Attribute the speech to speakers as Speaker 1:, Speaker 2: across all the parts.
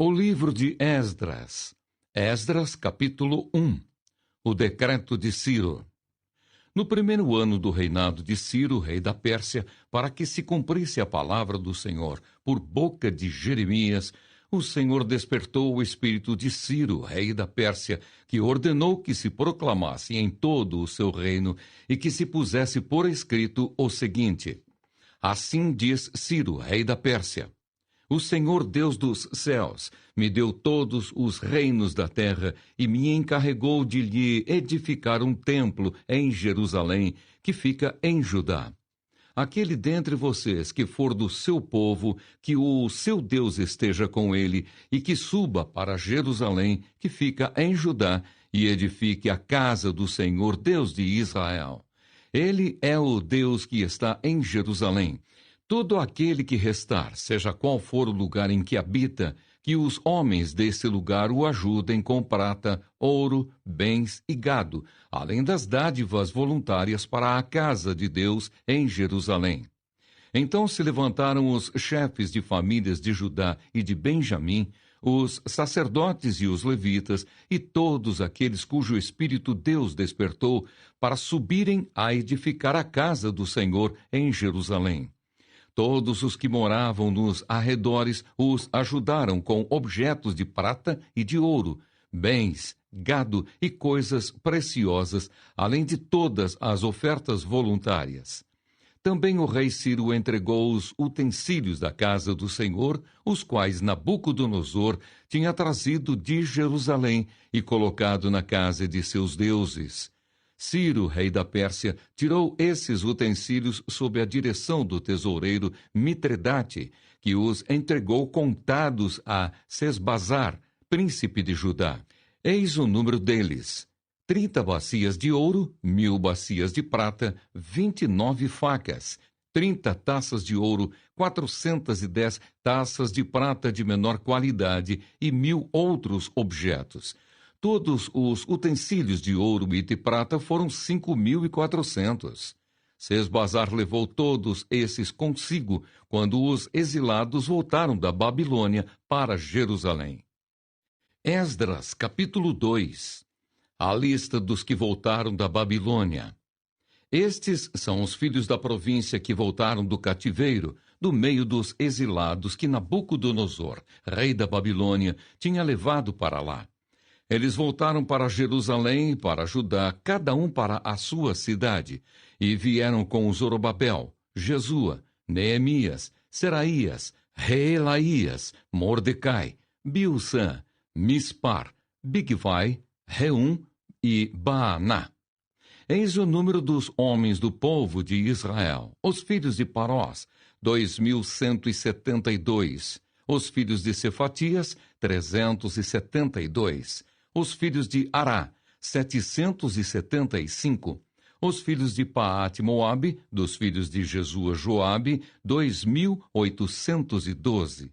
Speaker 1: O livro de Esdras. Esdras, capítulo 1. O decreto de Ciro. No primeiro ano do reinado de Ciro, rei da Pérsia, para que se cumprisse a palavra do Senhor por boca de Jeremias, o Senhor despertou o espírito de Ciro, rei da Pérsia, que ordenou que se proclamasse em todo o seu reino e que se pusesse por escrito o seguinte: Assim diz Ciro, rei da Pérsia: O Senhor Deus dos céus me deu todos os reinos da terra e me encarregou de lhe edificar um templo em Jerusalém, que fica em Judá. Aquele dentre vocês que for do seu povo, que o seu Deus esteja com ele, e que suba para Jerusalém, que fica em Judá, e edifique a casa do Senhor Deus de Israel. Ele é o Deus que está em Jerusalém. Todo aquele que restar, seja qual for o lugar em que habita, que os homens desse lugar o ajudem com prata, ouro, bens e gado, além das dádivas voluntárias para a casa de Deus em Jerusalém. Então se levantaram os chefes de famílias de Judá e de Benjamim, os sacerdotes e os levitas, e todos aqueles cujo espírito Deus despertou, para subirem a edificar a casa do Senhor em Jerusalém. Todos os que moravam nos arredores os ajudaram com objetos de prata e de ouro, bens, gado e coisas preciosas, além de todas as ofertas voluntárias. Também o rei Ciro entregou os utensílios da casa do Senhor, os quais Nabucodonosor tinha trazido de Jerusalém e colocado na casa de seus deuses. Ciro, rei da Pérsia, tirou esses utensílios sob a direção do tesoureiro Mitredate, que os entregou contados a Sesbazar, príncipe de Judá. Eis o número deles: 30 bacias de ouro, 1000 bacias de prata, 29 facas, 30 taças de ouro, 410 taças de prata de menor qualidade e 1000 outros objetos. Todos os utensílios de ouro e de prata foram 5.400. Sesbazar levou todos esses consigo quando os exilados voltaram da Babilônia para Jerusalém. Esdras, capítulo 2. A lista dos que voltaram da Babilônia. Estes são os filhos da província que voltaram do cativeiro, do meio dos exilados que Nabucodonosor, rei da Babilônia, tinha levado para lá. Eles voltaram para Jerusalém e para Judá, cada um para a sua cidade, e vieram com Zorobabel, Jesua, Neemias, Seraías, Reelaías, Mordecai, Bilsã, Mispar, Bigvai, Reum e Baaná. Eis o número dos homens do povo de Israel, os filhos de Parós, 2.172, os filhos de Cefatias, 372, os filhos de Ará, 775, os filhos de Paate-Moabe, dos filhos de Jesua Joabe, 2.812,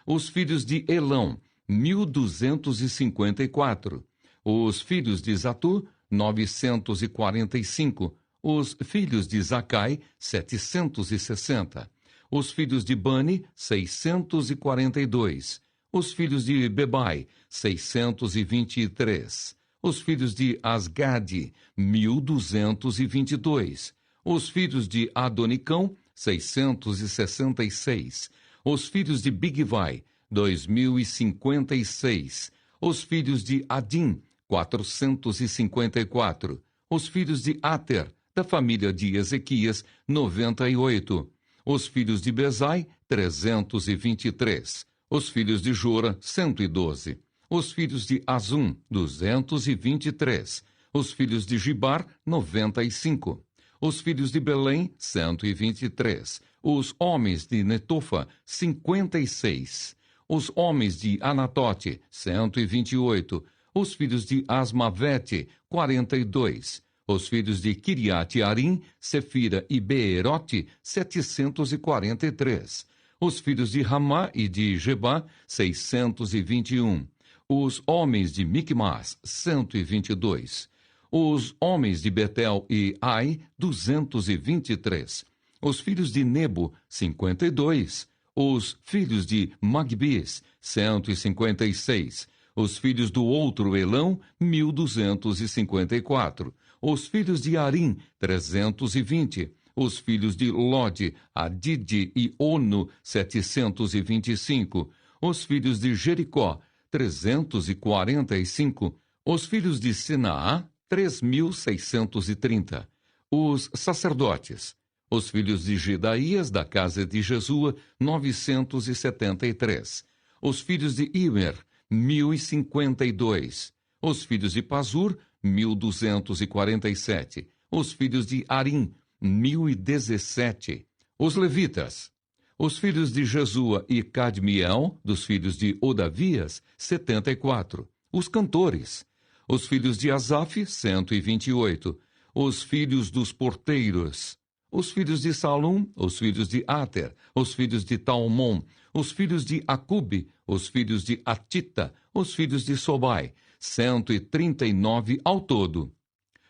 Speaker 1: os filhos de Elão, 1.254, os filhos de Zatu, 945, os filhos de Zacai, 760, os filhos de Bani, 642, os filhos de Bebai, 623, os filhos de Asgade, 1.222, os filhos de Adonicão, 666, os filhos de Bigvai, 2.056, os filhos de Adim, 454, os filhos de Ater, da família de Ezequias, 98, os filhos de Bezai, 323, os filhos de Jora, 112, os filhos de Azum, 223, os filhos de Gibar, 95, os filhos de Belém, 123, os homens de Netofa, 56, os homens de Anatote, 128, os filhos de Asmavete, 42, os filhos de Kiriate-Arim, Sefira e Beerote, 743, os filhos de Ramá e de Gebá, 621, os homens de Micmas, 122, os homens de Betel e Ai, 223, os filhos de Nebo, 52, Os filhos de Magbis, 156. Os filhos do outro Elão, 1254. Os filhos de Arim, 320. Os filhos de Lode, Adide e Ono, 725. Os filhos de Jericó, 345. Os filhos de Sinaá, 3.630. Os sacerdotes. Os filhos de Gedaías, da casa de Jesua, 973. Os filhos de Imer, 1.052. Os filhos de Pazur, 1.247. Os filhos de Arim, 1.017. Os levitas. Os filhos de Jesua e Cadmiel, dos filhos de Odavias, 74. Os cantores. Os filhos de Asaf, 128. Os filhos dos porteiros. Os filhos de Salum, os filhos de Ater, os filhos de Talmon, os filhos de Acube, os filhos de Atita, os filhos de Sobai, 139 ao todo.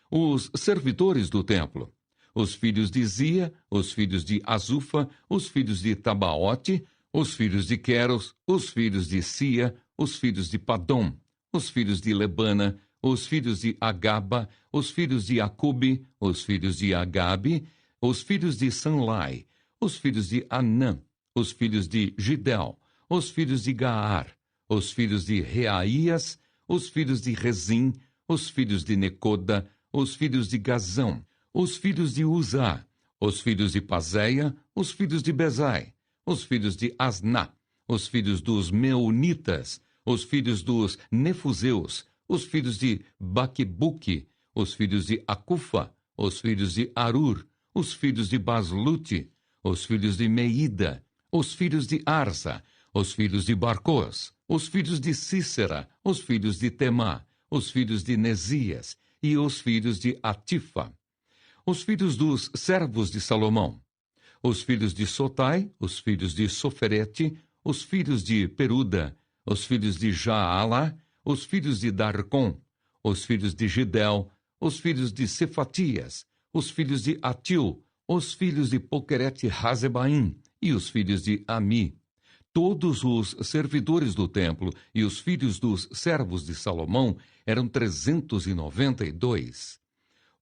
Speaker 1: Os servidores do templo. Os filhos de Zia, os filhos de Azufa, os filhos de Tabaote, os filhos de Queros, os filhos de Sia, os filhos de Padom, os filhos de Lebana, os filhos de Agaba, os filhos de Acube, os filhos de Agabe, os filhos de Sanlai, os filhos de Anã, os filhos de Gidel, os filhos de Gaar, os filhos de Reaías, os filhos de Rezim, os filhos de Necoda, os filhos de Gazão, os filhos de Uzá, os filhos de Pazéia, os filhos de Bezai, os filhos de Asná, os filhos dos Meunitas, os filhos dos Nefuseus, os filhos de Baquebuque, os filhos de Acufa, os filhos de Arur, os filhos de Baslute, os filhos de Meida, os filhos de Arsa, os filhos de Barcos, os filhos de Cícera, os filhos de Temá, os filhos de Nesias e os filhos de Atifa, os filhos dos servos de Salomão, os filhos de Sotai, os filhos de Soferete, os filhos de Peruda, os filhos de Jaala, os filhos de Darcon, os filhos de Gidel, os filhos de Cefatias, os filhos de Atil, os filhos de Poquerete-Hazebaim e os filhos de Ami. Todos os servidores do templo e os filhos dos servos de Salomão eram 392.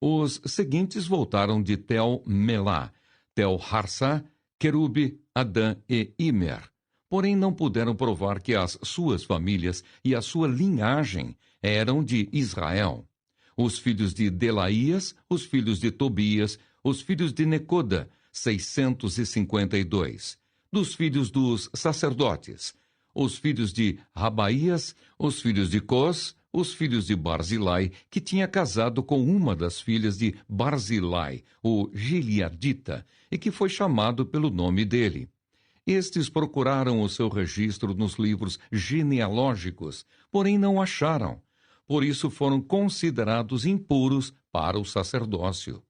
Speaker 1: Os seguintes voltaram de Tel-Melá, Tel-Harsá, Querube, Adã e Imer. Porém não puderam provar que as suas famílias e a sua linhagem eram de Israel. Os filhos de Delaías, os filhos de Tobias, os filhos de Necoda, 652. Dos filhos dos sacerdotes, os filhos de Rabaías, os filhos de Cos, os filhos de Barzilai, que tinha casado com uma das filhas de Barzilai, o Gileadita, e que foi chamado pelo nome dele. Estes procuraram o seu registro nos livros genealógicos, porém não acharam. Por isso foram considerados impuros para o sacerdócio.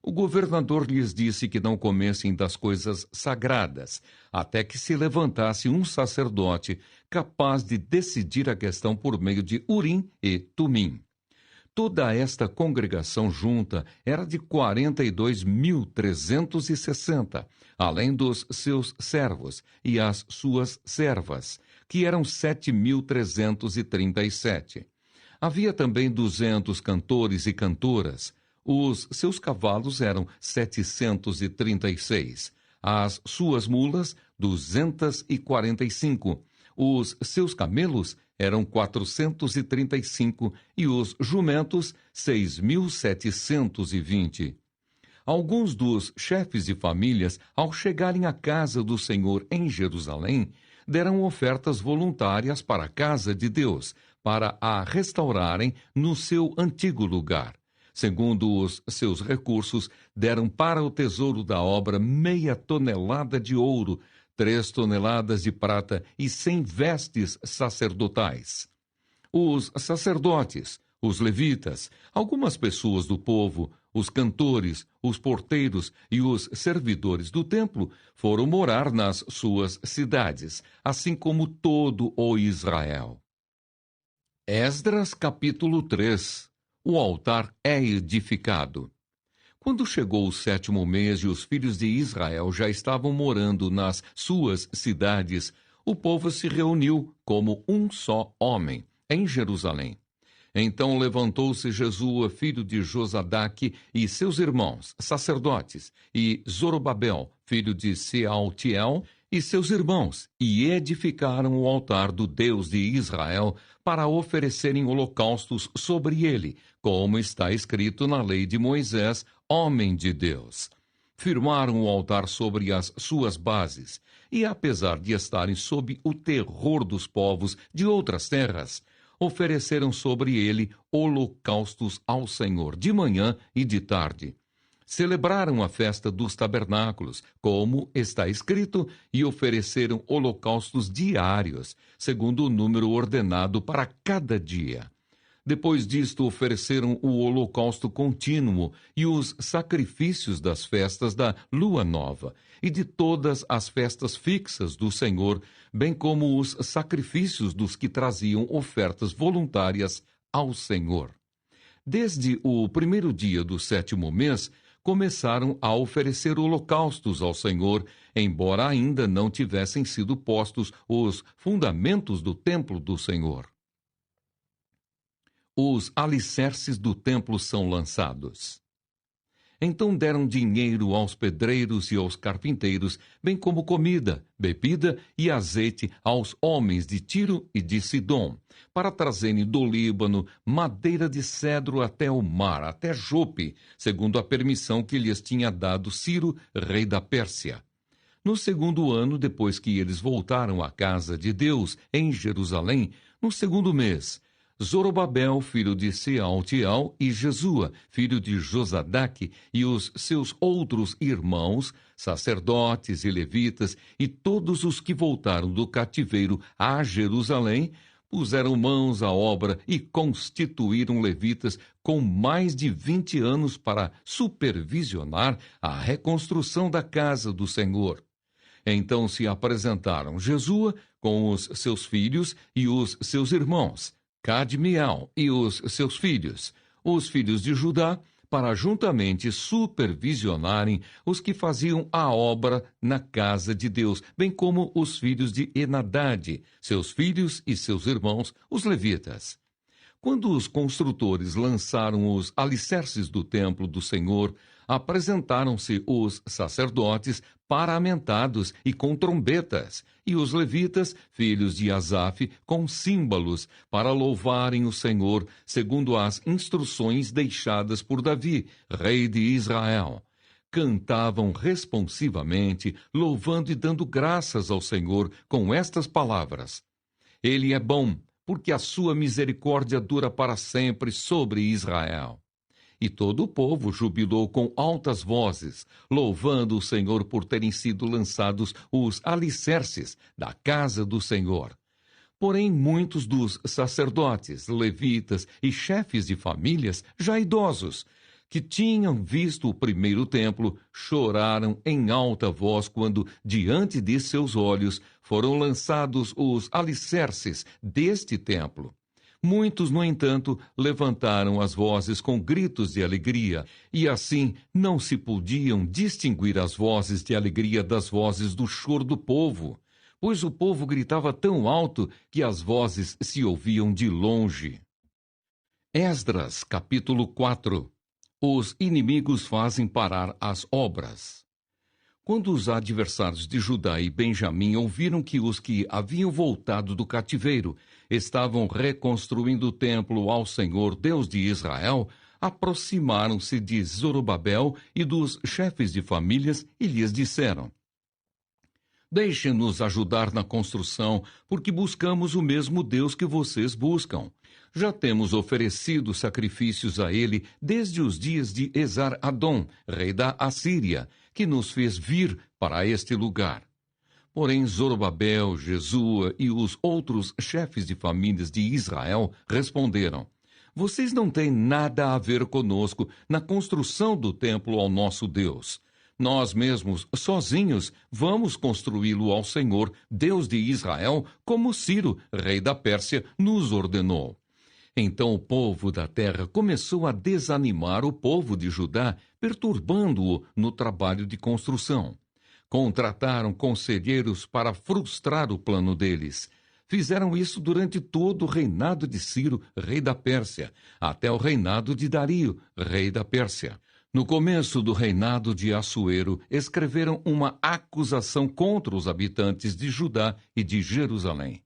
Speaker 1: O governador lhes disse que não comessem das coisas sagradas, até que se levantasse um sacerdote capaz de decidir a questão por meio de Urim e Tumim. Toda esta congregação junta era de 42.360, além dos seus servos e as suas servas, que eram 7.337. Havia também 200 cantores e cantoras. Os seus cavalos eram 736. As suas mulas, 245. Os seus camelos eram 435 e os jumentos, 6.720. Alguns dos chefes de famílias, ao chegarem à casa do Senhor em Jerusalém, deram ofertas voluntárias para a casa de Deus, para a restaurarem no seu antigo lugar. Segundo os seus recursos, deram para o tesouro da obra 0,5 tonelada de ouro, 3 toneladas de prata e 100 vestes sacerdotais. Os sacerdotes, os levitas, algumas pessoas do povo, os cantores, os porteiros e os servidores do templo foram morar nas suas cidades, assim como todo o Israel. Esdras capítulo 3. O altar é edificado. Quando chegou o 7º mês e os filhos de Israel já estavam morando nas suas cidades, o povo se reuniu como um só homem em Jerusalém. Então levantou-se Jesua, filho de Josadaque, e seus irmãos, sacerdotes, e Zorobabel, filho de Sealtiel, e seus irmãos, e edificaram o altar do Deus de Israel para oferecerem holocaustos sobre ele, como está escrito na lei de Moisés, homem de Deus. Firmaram o altar sobre as suas bases, e apesar de estarem sob o terror dos povos de outras terras, ofereceram sobre ele holocaustos ao Senhor de manhã e de tarde. Celebraram a festa dos tabernáculos, como está escrito, e ofereceram holocaustos diários, segundo o número ordenado para cada dia. Depois disto, ofereceram o holocausto contínuo e os sacrifícios das festas da lua nova e de todas as festas fixas do Senhor, bem como os sacrifícios dos que traziam ofertas voluntárias ao Senhor. Desde o primeiro dia do 7º mês, começaram a oferecer holocaustos ao Senhor, embora ainda não tivessem sido postos os fundamentos do templo do Senhor. Os alicerces do templo são lançados. Então deram dinheiro aos pedreiros e aos carpinteiros, bem como comida, bebida e azeite aos homens de Tiro e de Sidom, para trazerem do Líbano madeira de cedro até o mar, até Jope, segundo a permissão que lhes tinha dado Ciro, rei da Pérsia. No 2º ano, depois que eles voltaram à casa de Deus, em Jerusalém, no 2º mês, Zorobabel, filho de Sealtiel, e Jesua, filho de Josadaque, e os seus outros irmãos, sacerdotes e levitas, e todos os que voltaram do cativeiro a Jerusalém, puseram mãos à obra e constituíram levitas com mais de 20 anos para supervisionar a reconstrução da casa do Senhor. Então se apresentaram Jesua com os seus filhos e os seus irmãos, Cadmiel e os seus filhos, os filhos de Judá, para juntamente supervisionarem os que faziam a obra na casa de Deus, bem como os filhos de Enadade, seus filhos e seus irmãos, os levitas. Quando os construtores lançaram os alicerces do templo do Senhor, apresentaram-se os sacerdotes paramentados e com trombetas, e os levitas, filhos de Asaf, com símbolos, para louvarem o Senhor, segundo as instruções deixadas por Davi, rei de Israel. Cantavam responsivamente, louvando e dando graças ao Senhor com estas palavras: Ele é bom, porque a sua misericórdia dura para sempre sobre Israel. E todo o povo jubilou com altas vozes, louvando o Senhor por terem sido lançados os alicerces da casa do Senhor. Porém, muitos dos sacerdotes, levitas e chefes de famílias, já idosos, que tinham visto o primeiro templo, choraram em alta voz quando, diante de seus olhos, foram lançados os alicerces deste templo. Muitos, no entanto, levantaram as vozes com gritos de alegria, e assim não se podiam distinguir as vozes de alegria das vozes do choro do povo, pois o povo gritava tão alto que as vozes se ouviam de longe. Esdras, capítulo 4. Os inimigos fazem parar as obras. Quando os adversários de Judá e Benjamim ouviram que os que haviam voltado do cativeiro estavam reconstruindo o templo ao Senhor, Deus de Israel, aproximaram-se de Zorobabel e dos chefes de famílias e lhes disseram: Deixem-nos ajudar na construção, porque buscamos o mesmo Deus que vocês buscam. Já temos oferecido sacrifícios a ele desde os dias de Esar-Adom, rei da Assíria, que nos fez vir para este lugar. Porém, Zorobabel, Jesua e os outros chefes de famílias de Israel responderam: Vocês não têm nada a ver conosco na construção do templo ao nosso Deus. Nós mesmos, sozinhos, vamos construí-lo ao Senhor, Deus de Israel, como Ciro, rei da Pérsia, nos ordenou. Então o povo da terra começou a desanimar o povo de Judá, perturbando-o no trabalho de construção. Contrataram conselheiros para frustrar o plano deles. Fizeram isso durante todo o reinado de Ciro, rei da Pérsia, até o reinado de Dario, rei da Pérsia. No começo do reinado de Assuero, escreveram uma acusação contra os habitantes de Judá e de Jerusalém.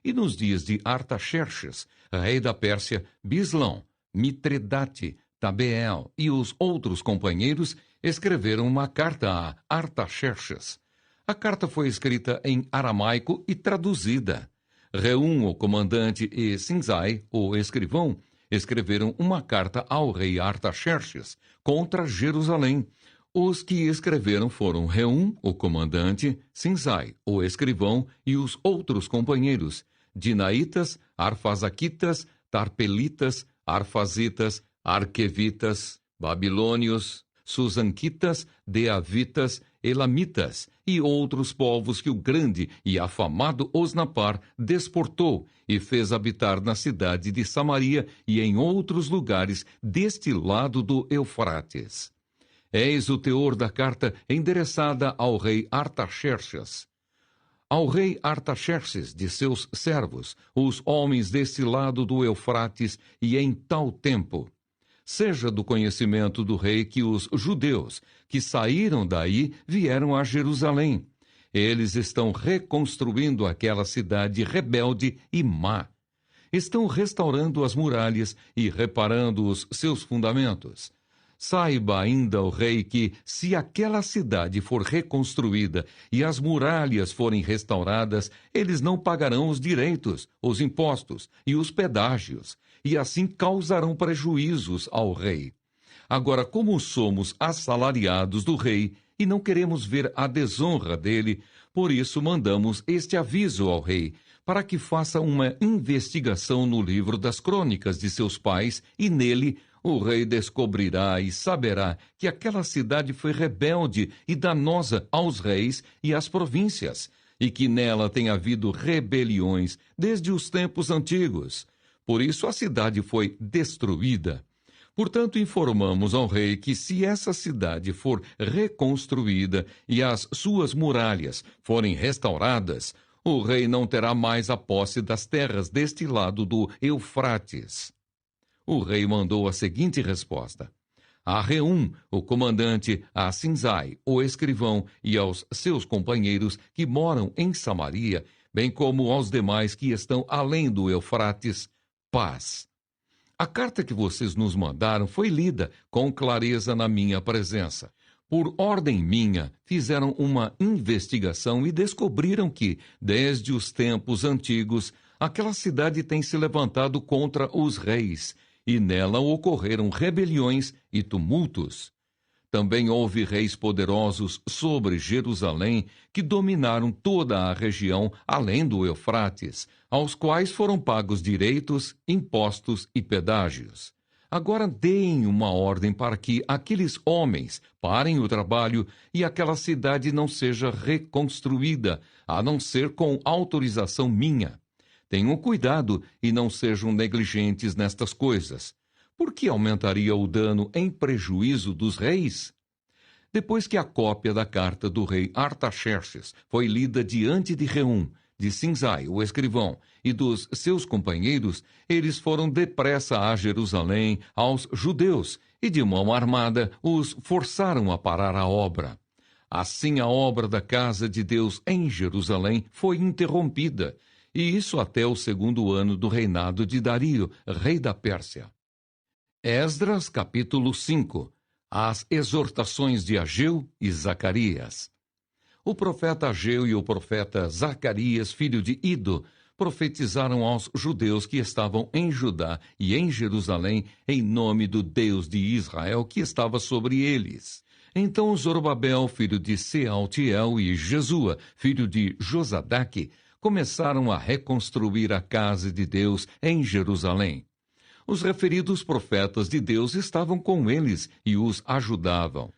Speaker 1: E nos dias de Artaxerxes, rei da Pérsia, Bislão, Mitredate, Tabeel e os outros companheiros escreveram uma carta a Artaxerxes. A carta foi escrita em aramaico e traduzida. Reum, o comandante, e Sinzai, o escrivão, escreveram uma carta ao rei Artaxerxes contra Jerusalém. Os que escreveram foram Reum, o comandante, Sinzai, o escrivão, e os outros companheiros, Dinaitas, Arfazaquitas, Tarpelitas, Arfazitas, Arquevitas, Babilônios, Susanquitas, Deavitas, Elamitas e outros povos que o grande e afamado Osnapar desportou e fez habitar na cidade de Samaria e em outros lugares deste lado do Eufrates. Eis o teor da carta endereçada ao rei Artaxerxes. Ao rei Artaxerxes de seus servos, os homens deste lado do Eufrates, e em tal tempo. Seja do conhecimento do rei que os judeus que saíram daí vieram a Jerusalém. Eles estão reconstruindo aquela cidade rebelde e má. Estão restaurando as muralhas e reparando os seus fundamentos. Saiba ainda o rei que, se aquela cidade for reconstruída e as muralhas forem restauradas, eles não pagarão os direitos, os impostos e os pedágios, e assim causarão prejuízos ao rei. Agora, como somos assalariados do rei e não queremos ver a desonra dele, por isso mandamos este aviso ao rei, para que faça uma investigação no livro das crônicas de seus pais, e nele o rei descobrirá e saberá que aquela cidade foi rebelde e danosa aos reis e às províncias, e que nela tem havido rebeliões desde os tempos antigos. Por isso a cidade foi destruída. Portanto, informamos ao rei que, se essa cidade for reconstruída e as suas muralhas forem restauradas, o rei não terá mais a posse das terras deste lado do Eufrates. O rei mandou a seguinte resposta: a Reum, o comandante, a Sinzai, o escrivão, e aos seus companheiros que moram em Samaria, bem como aos demais que estão além do Eufrates, paz. A carta que vocês nos mandaram foi lida com clareza na minha presença. Por ordem minha, fizeram uma investigação e descobriram que, desde os tempos antigos, aquela cidade tem se levantado contra os reis, e nela ocorreram rebeliões e tumultos. Também houve reis poderosos sobre Jerusalém que dominaram toda a região além do Eufrates, aos quais foram pagos direitos, impostos e pedágios. Agora deem uma ordem para que aqueles homens parem o trabalho e aquela cidade não seja reconstruída, a não ser com autorização minha. Tenham cuidado e não sejam negligentes nestas coisas. Por que aumentaria o dano em prejuízo dos reis? Depois que a cópia da carta do rei Artaxerxes foi lida diante de Reum, de Sinzai, o escrivão, e dos seus companheiros, eles foram depressa a Jerusalém aos judeus e, de mão armada, os forçaram a parar a obra. Assim, a obra da casa de Deus em Jerusalém foi interrompida, e isso até o 2º ano do reinado de Dario, rei da Pérsia. Esdras, capítulo 5. As exortações de Ageu e Zacarias. O profeta Ageu e o profeta Zacarias, filho de Ido, profetizaram aos judeus que estavam em Judá e em Jerusalém em nome do Deus de Israel que estava sobre eles. Então Zorobabel, filho de Sealtiel, e Jesua, filho de Josadaque, começaram a reconstruir a casa de Deus em Jerusalém. Os referidos profetas de Deus estavam com eles e os ajudavam.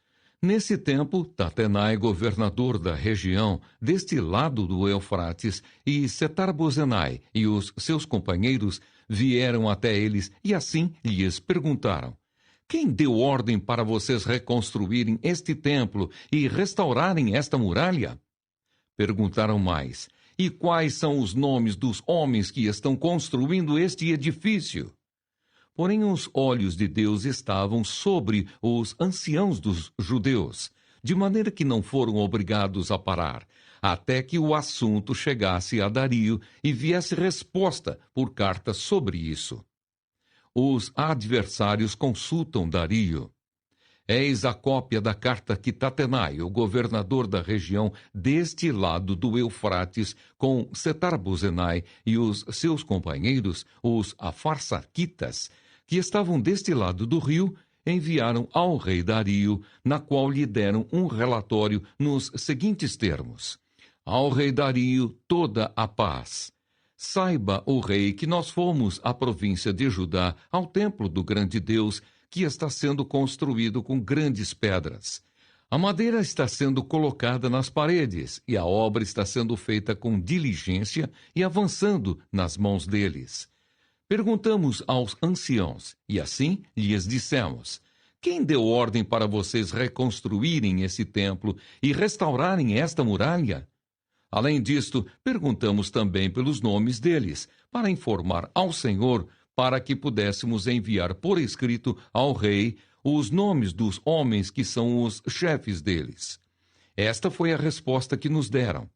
Speaker 1: Nesse tempo, Tatenai, governador da região deste lado do Eufrates, e Setar-Bozenai e os seus companheiros vieram até eles e assim lhes perguntaram: quem deu ordem para vocês reconstruírem este templo e restaurarem esta muralha? Perguntaram mais: e quais são os nomes dos homens que estão construindo este edifício? Porém, os olhos de Deus estavam sobre os anciãos dos judeus, de maneira que não foram obrigados a parar, até que o assunto chegasse a Dario e viesse resposta por carta sobre isso. Os adversários consultam Dario. Eis a cópia da carta que Tatenai, o governador da região deste lado do Eufrates, com Setar-Bozenai e os seus companheiros, os afarsarquitas, que estavam deste lado do rio, enviaram ao rei Dario, na qual lhe deram um relatório nos seguintes termos: ao rei Dario toda a paz. Saiba, o rei, que nós fomos à província de Judá, ao templo do grande Deus, que está sendo construído com grandes pedras. A madeira está sendo colocada nas paredes, e a obra está sendo feita com diligência e avançando nas mãos deles. Perguntamos aos anciãos, e assim lhes dissemos: quem deu ordem para vocês reconstruírem esse templo e restaurarem esta muralha? Além disto, perguntamos também pelos nomes deles, para informar ao Senhor, para que pudéssemos enviar por escrito ao rei os nomes dos homens que são os chefes deles. Esta foi a resposta que nos deram: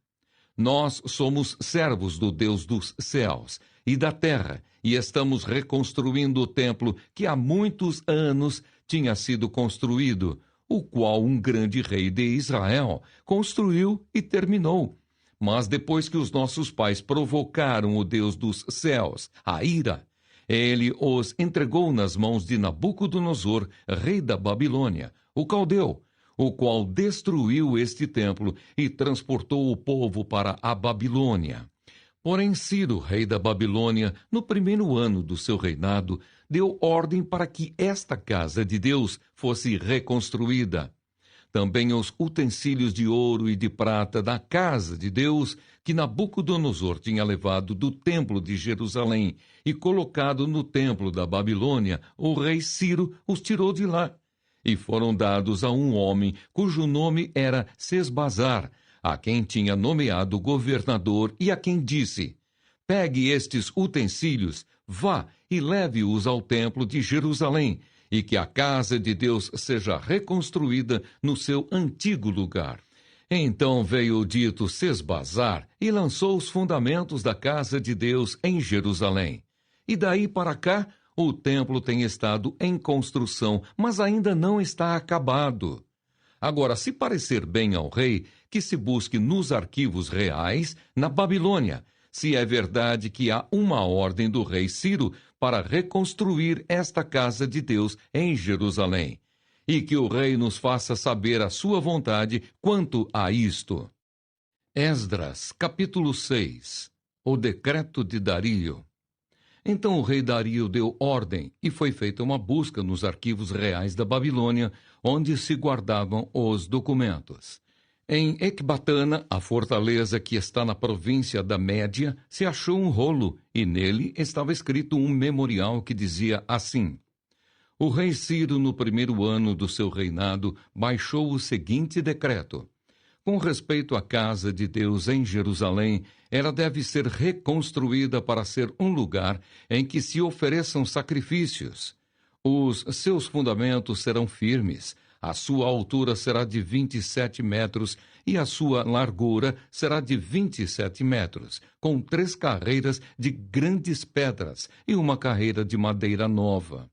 Speaker 1: nós somos servos do Deus dos céus e da terra, e estamos reconstruindo o templo que há muitos anos tinha sido construído, o qual um grande rei de Israel construiu e terminou. Mas depois que os nossos pais provocaram o Deus dos céus a ira, ele os entregou nas mãos de Nabucodonosor, rei da Babilônia, o caldeu, o qual destruiu este templo e transportou o povo para a Babilônia. Porém, Ciro, rei da Babilônia, no primeiro ano do seu reinado, deu ordem para que esta casa de Deus fosse reconstruída. Também os utensílios de ouro e de prata da casa de Deus, que Nabucodonosor tinha levado do templo de Jerusalém e colocado no templo da Babilônia, o rei Ciro os tirou de lá, e foram dados a um homem cujo nome era Sesbazar, a quem tinha nomeado governador, e a quem disse: pegue estes utensílios, vá e leve-os ao templo de Jerusalém, e que a casa de Deus seja reconstruída no seu antigo lugar. Então veio o dito Sesbazar e lançou os fundamentos da casa de Deus em Jerusalém. E daí para cá, o templo tem estado em construção, mas ainda não está acabado. Agora, se parecer bem ao rei, que se busque nos arquivos reais, na Babilônia, se é verdade que há uma ordem do rei Ciro para reconstruir esta casa de Deus em Jerusalém, e que o rei nos faça saber a sua vontade quanto a isto. Esdras, capítulo 6. O decreto de Dario. Então o rei Dario deu ordem, e foi feita uma busca nos arquivos reais da Babilônia, onde se guardavam os documentos. Em Ecbatana, a fortaleza que está na província da Média, se achou um rolo, e nele estava escrito um memorial que dizia assim: o rei Ciro, no primeiro ano do seu reinado, baixou o seguinte decreto: com respeito à casa de Deus em Jerusalém, ela deve ser reconstruída para ser um lugar em que se ofereçam sacrifícios. Os seus fundamentos serão firmes, a sua altura será de 27 metros e a sua largura será de 27 metros, com 3 carreiras de grandes pedras e uma carreira de madeira nova.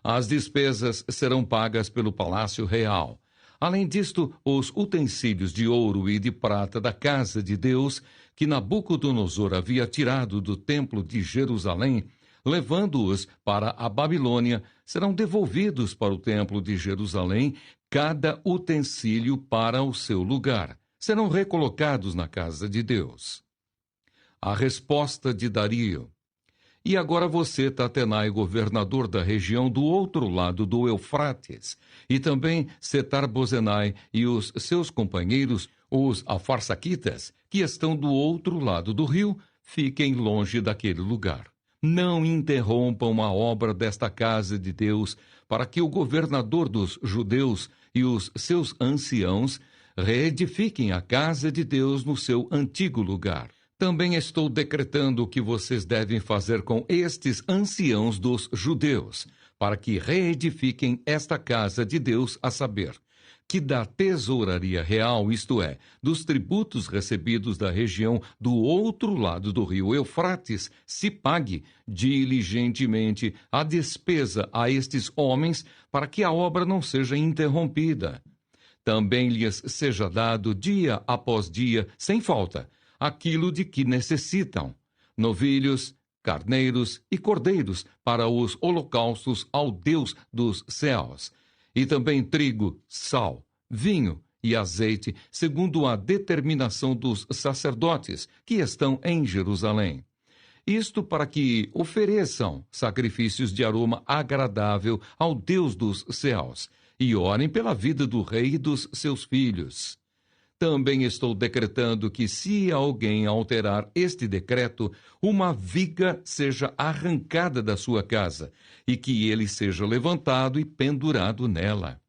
Speaker 1: As despesas serão pagas pelo Palácio Real. Além disto, os utensílios de ouro e de prata da casa de Deus, que Nabucodonosor havia tirado do templo de Jerusalém, levando-os para a Babilônia, serão devolvidos para o templo de Jerusalém, cada utensílio para o seu lugar. Serão recolocados na casa de Deus. A resposta de Dario. E agora você, Tatenai, governador da região do outro lado do Eufrates, e também Setar-Bozenai e os seus companheiros, os afarsaquitas, que estão do outro lado do rio, fiquem longe daquele lugar. Não interrompam a obra desta casa de Deus, para que o governador dos judeus e os seus anciãos reedifiquem a casa de Deus no seu antigo lugar. Também estou decretando o que vocês devem fazer com estes anciãos dos judeus, para que reedifiquem esta casa de Deus, a saber, que da tesouraria real, isto é, dos tributos recebidos da região do outro lado do rio Eufrates, se pague diligentemente a despesa a estes homens, para que a obra não seja interrompida. Também lhes seja dado dia após dia, sem falta, aquilo de que necessitam: novilhos, carneiros e cordeiros para os holocaustos ao Deus dos céus, e também trigo, sal, vinho e azeite, segundo a determinação dos sacerdotes que estão em Jerusalém. Isto para que ofereçam sacrifícios de aroma agradável ao Deus dos céus, e orem pela vida do rei e dos seus filhos. Também estou decretando que, se alguém alterar este decreto, uma viga seja arrancada da sua casa, e que ele seja levantado e pendurado nela,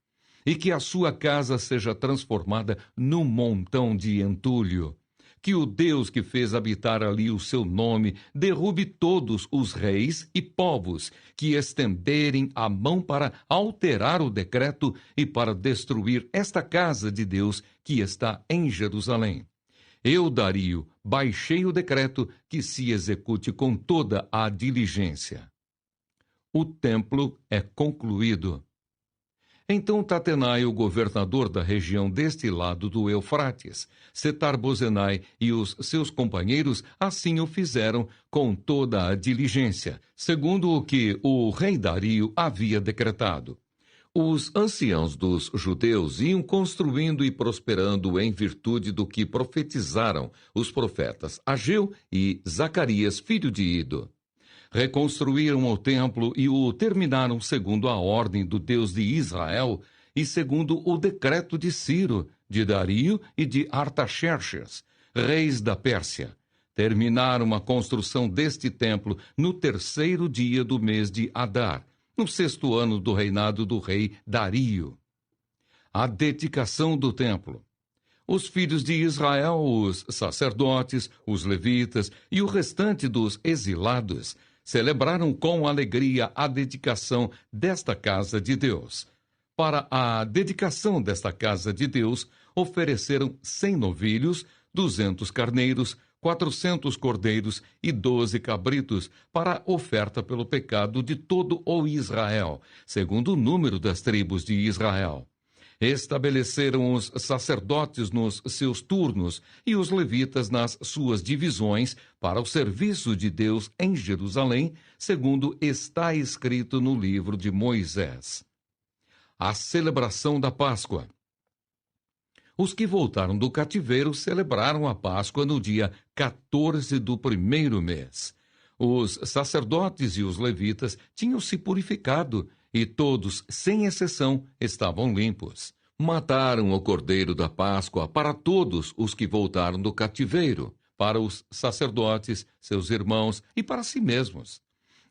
Speaker 1: e que a sua casa seja transformada num montão de entulho. Que o Deus que fez habitar ali o seu nome derrube todos os reis e povos que estenderem a mão para alterar o decreto e para destruir esta casa de Deus que está em Jerusalém. Eu, Dario, baixei o decreto que se execute com toda a diligência. O templo é concluído. Então Tatenai, o governador da região deste lado do Eufrates, Setar-Bozenai e os seus companheiros assim o fizeram com toda a diligência, segundo o que o rei Dario havia decretado. Os anciãos dos judeus iam construindo e prosperando em virtude do que profetizaram os profetas Ageu e Zacarias, filho de Ido. Reconstruíram o templo e o terminaram segundo a ordem do Deus de Israel e segundo o decreto de Ciro, de Dario e de Artaxerxes, reis da Pérsia. Terminaram a construção deste templo no 3º dia do mês de Adar, no 6º ano do reinado do rei Dario. A dedicação do templo. Os filhos de Israel, os sacerdotes, os levitas e o restante dos exilados celebraram com alegria a dedicação desta casa de Deus. Para a dedicação desta casa de Deus, ofereceram 100 novilhos, 200 carneiros, 400 cordeiros e 12 cabritos para oferta pelo pecado de todo o Israel, segundo o número das tribos de Israel. Estabeleceram os sacerdotes nos seus turnos e os levitas nas suas divisões para o serviço de Deus em Jerusalém, segundo está escrito no livro de Moisés. A celebração da Páscoa. Os que voltaram do cativeiro celebraram a Páscoa no dia 14 do 1º mês. Os sacerdotes e os levitas tinham se purificado, e todos, sem exceção, estavam limpos. Mataram o cordeiro da Páscoa para todos os que voltaram do cativeiro, para os sacerdotes, seus irmãos e para si mesmos.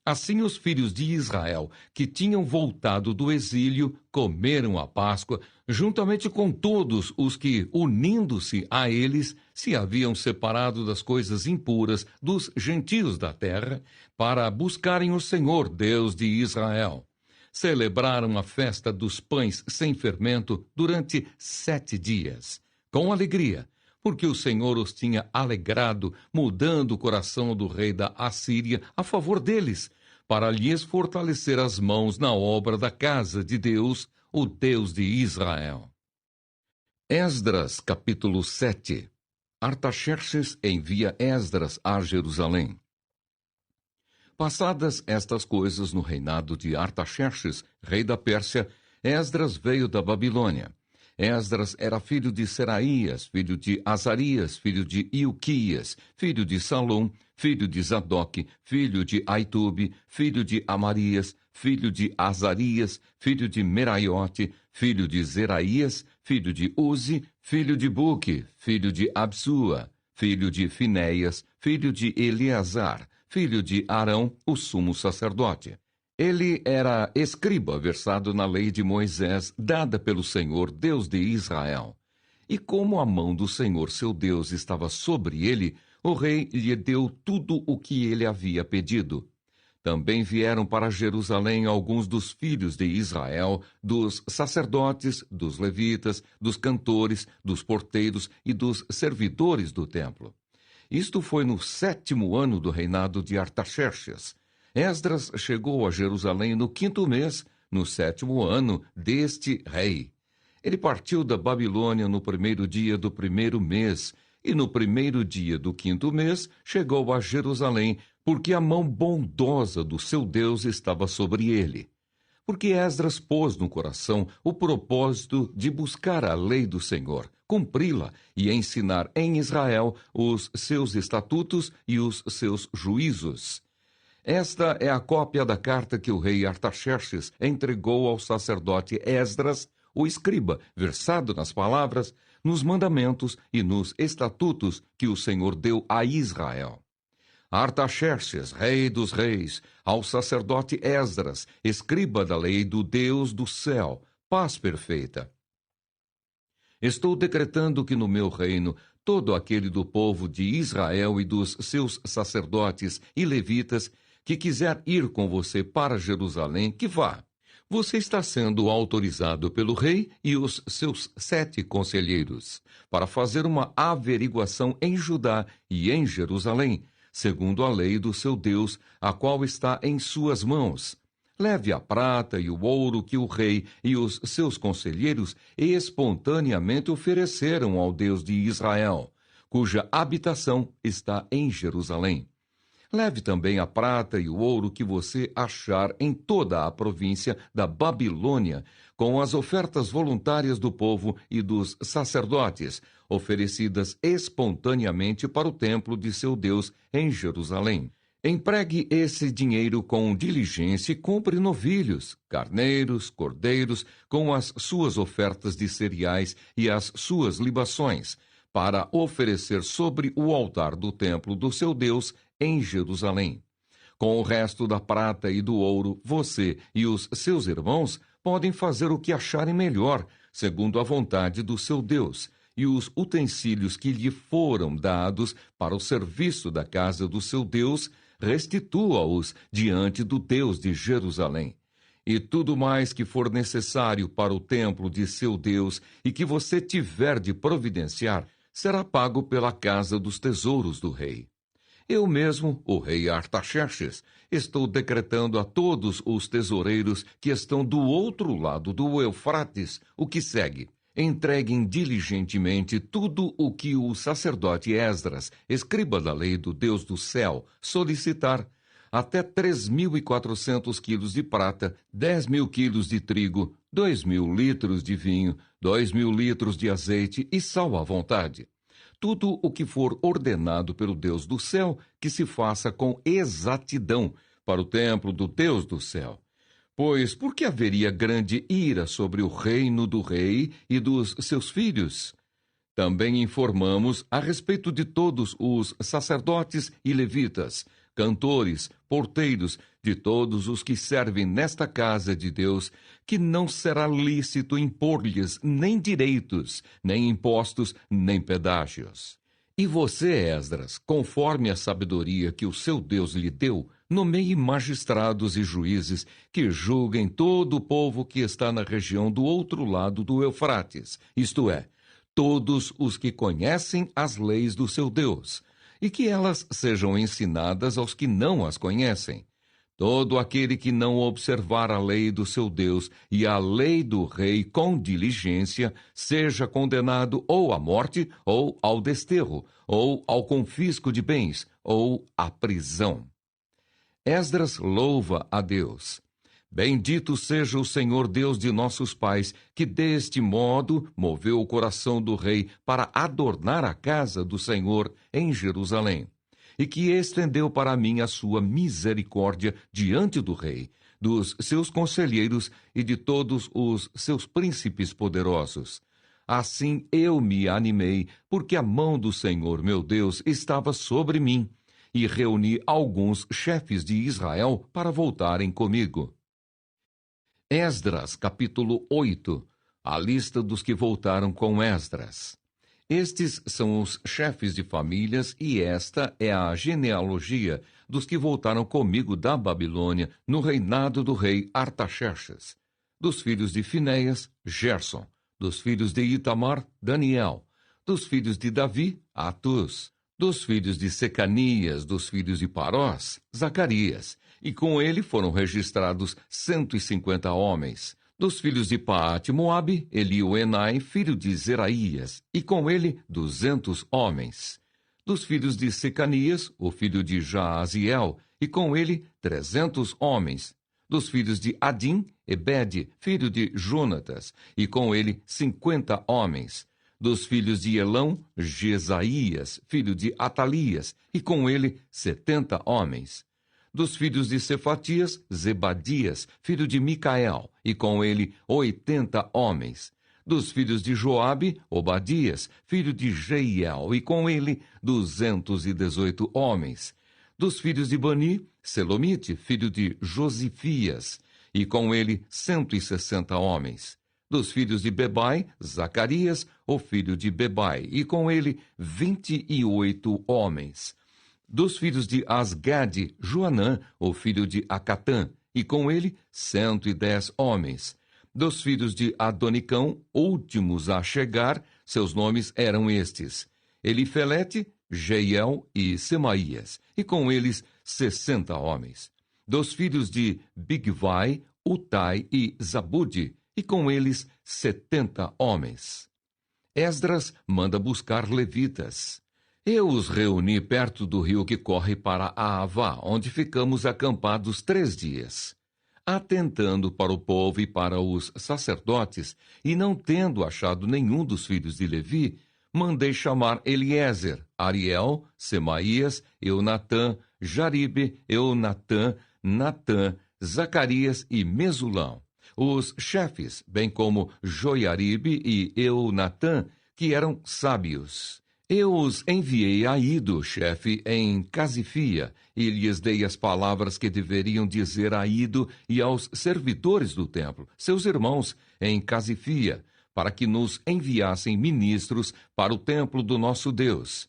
Speaker 1: Assim os filhos de Israel, que tinham voltado do exílio, comeram a Páscoa, juntamente com todos os que, unindo-se a eles, se haviam separado das coisas impuras dos gentios da terra, para buscarem o Senhor, Deus de Israel. Celebraram a festa dos pães sem fermento durante 7 dias, com alegria, porque o Senhor os tinha alegrado, mudando o coração do rei da Assíria a favor deles, para lhes fortalecer as mãos na obra da casa de Deus, o Deus de Israel. Esdras, capítulo 7. Artaxerxes envia Esdras a Jerusalém. Passadas estas coisas no reinado de Artaxerxes, rei da Pérsia, Esdras veio da Babilônia. Esdras era filho de Seraías, filho de Azarias, filho de Ilquias, filho de Salom, filho de Zadoque, filho de Aitube, filho de Amarias, filho de Azarias, filho de Meraiote, filho de Zeraías, filho de Uzi, filho de Buque, filho de Absua, filho de Finéias, filho de Eleazar, filho de Arão, o sumo sacerdote. Ele era escriba versado na lei de Moisés, dada pelo Senhor, Deus de Israel. E como a mão do Senhor, seu Deus, estava sobre ele, o rei lhe deu tudo o que ele havia pedido. Também vieram para Jerusalém alguns dos filhos de Israel, dos sacerdotes, dos levitas, dos cantores, dos porteiros e dos servidores do templo. Isto foi no 7º ano do reinado de Artaxerxes. Esdras chegou a Jerusalém no 5º mês, no 7º ano deste rei. Ele partiu da Babilônia no 1º dia do 1º mês, e no 1º dia do 5º mês chegou a Jerusalém, porque a mão bondosa do seu Deus estava sobre ele. Porque Esdras pôs no coração o propósito de buscar a lei do Senhor, cumpri-la e ensinar em Israel os seus estatutos e os seus juízos. Esta é a cópia da carta que o rei Artaxerxes entregou ao sacerdote Esdras, o escriba, versado nas palavras, nos mandamentos e nos estatutos que o Senhor deu a Israel. Artaxerxes, rei dos reis, ao sacerdote Esdras, escriba da lei do Deus do céu, paz perfeita. Estou decretando que no meu reino todo aquele do povo de Israel e dos seus sacerdotes e levitas que quiser ir com você para Jerusalém, que vá. Você está sendo autorizado pelo rei e os seus 7 conselheiros para fazer uma averiguação em Judá e em Jerusalém, segundo a lei do seu Deus, a qual está em suas mãos. Leve a prata e o ouro que o rei e os seus conselheiros espontaneamente ofereceram ao Deus de Israel, cuja habitação está em Jerusalém. Leve também a prata e o ouro que você achar em toda a província da Babilônia, com as ofertas voluntárias do povo e dos sacerdotes, oferecidas espontaneamente para o templo de seu Deus em Jerusalém. Empregue esse dinheiro com diligência e compre novilhos, carneiros, cordeiros, com as suas ofertas de cereais e as suas libações, para oferecer sobre o altar do templo do seu Deus em Jerusalém. Com o resto da prata e do ouro, você e os seus irmãos podem fazer o que acharem melhor, segundo a vontade do seu Deus, e os utensílios que lhe foram dados para o serviço da casa do seu Deus, restitua-os diante do Deus de Jerusalém. E tudo mais que for necessário para o templo de seu Deus e que você tiver de providenciar, será pago pela casa dos tesouros do rei. Eu mesmo, o rei Artaxerxes, estou decretando a todos os tesoureiros que estão do outro lado do Eufrates o que segue. Entreguem diligentemente tudo o que o sacerdote Esdras, escriba da lei do Deus do céu, solicitar, até 3.400 quilos de prata, 10.000 quilos de trigo, 2.000 litros de vinho, 2.000 litros de azeite e sal à vontade. Tudo o que for ordenado pelo Deus do céu, que se faça com exatidão para o templo do Deus do céu. Pois por que haveria grande ira sobre o reino do rei e dos seus filhos? Também informamos a respeito de todos os sacerdotes e levitas, cantores, porteiros, de todos os que servem nesta casa de Deus, que não será lícito impor-lhes nem direitos, nem impostos, nem pedágios. E você, Esdras, conforme a sabedoria que o seu Deus lhe deu, nomeie magistrados e juízes que julguem todo o povo que está na região do outro lado do Eufrates, isto é, todos os que conhecem as leis do seu Deus, e que elas sejam ensinadas aos que não as conhecem. Todo aquele que não observar a lei do seu Deus e a lei do rei com diligência, seja condenado ou à morte, ou ao desterro, ou ao confisco de bens, ou à prisão. Esdras louva a Deus. Bendito seja o Senhor Deus de nossos pais, que deste modo moveu o coração do rei para adornar a casa do Senhor em Jerusalém. e que estendeu para mim a sua misericórdia diante do rei, dos seus conselheiros e de todos os seus príncipes poderosos. Assim eu me animei, porque a mão do Senhor meu Deus estava sobre mim, e reuni alguns chefes de Israel para voltarem comigo. Esdras, capítulo 8. A lista dos que voltaram com Esdras. Estes são os chefes de famílias, e esta é a genealogia dos que voltaram comigo da Babilônia no reinado do rei Artaxerxes. Dos filhos de Finéias, Gerson. Dos filhos de Itamar, Daniel. Dos filhos de Davi, Atus. Dos filhos de Secanias, dos filhos de Parós, Zacarias. E com ele foram registrados 150 homens. Dos filhos de Paate Moabe, Elioenai, filho de Zeraías, e com ele 200 homens. Dos filhos de Secanias, o filho de Jaaziel, e com ele 300 homens. Dos filhos de Adim, Ebede, filho de Jonatas, e com ele 50 homens. Dos filhos de Elão, Jesaías, filho de Atalias, e com ele 70 homens. Dos filhos de Cefatias, Zebadias, filho de Micael, e com ele 80 homens. Dos filhos de Joabe, Obadias, filho de Jeiel, e com ele 218 homens. Dos filhos de Bani, Selomite, filho de Josifias, e com ele 160 homens. Dos filhos de Bebai, Zacarias, o filho de Bebai, e com ele 28 homens. Dos filhos de Asgade, Joanã, o filho de Acatã, e com ele 110 homens. Dos filhos de Adonicão, últimos a chegar, seus nomes eram estes: Elifelete, Jeiel e Semaías, e com eles 60 homens. Dos filhos de Bigvai, Utai e Zabude, e com eles 70 homens. Esdras manda buscar levitas. Eu os reuni perto do rio que corre para Aavá, onde ficamos acampados 3 dias. Atentando para o povo e para os sacerdotes, e não tendo achado nenhum dos filhos de Levi, mandei chamar Eliezer, Ariel, Semaías, Eunatã, Jaribe, Eunatã, Natã, Zacarias e Mesulão. Os chefes, bem como Joiaribe e Eunatã, que eram sábios. Eu os enviei a Ido, chefe, em Casifia, e lhes dei as palavras que deveriam dizer a Ido e aos servidores do templo, seus irmãos, em Casifia, para que nos enviassem ministros para o templo do nosso Deus.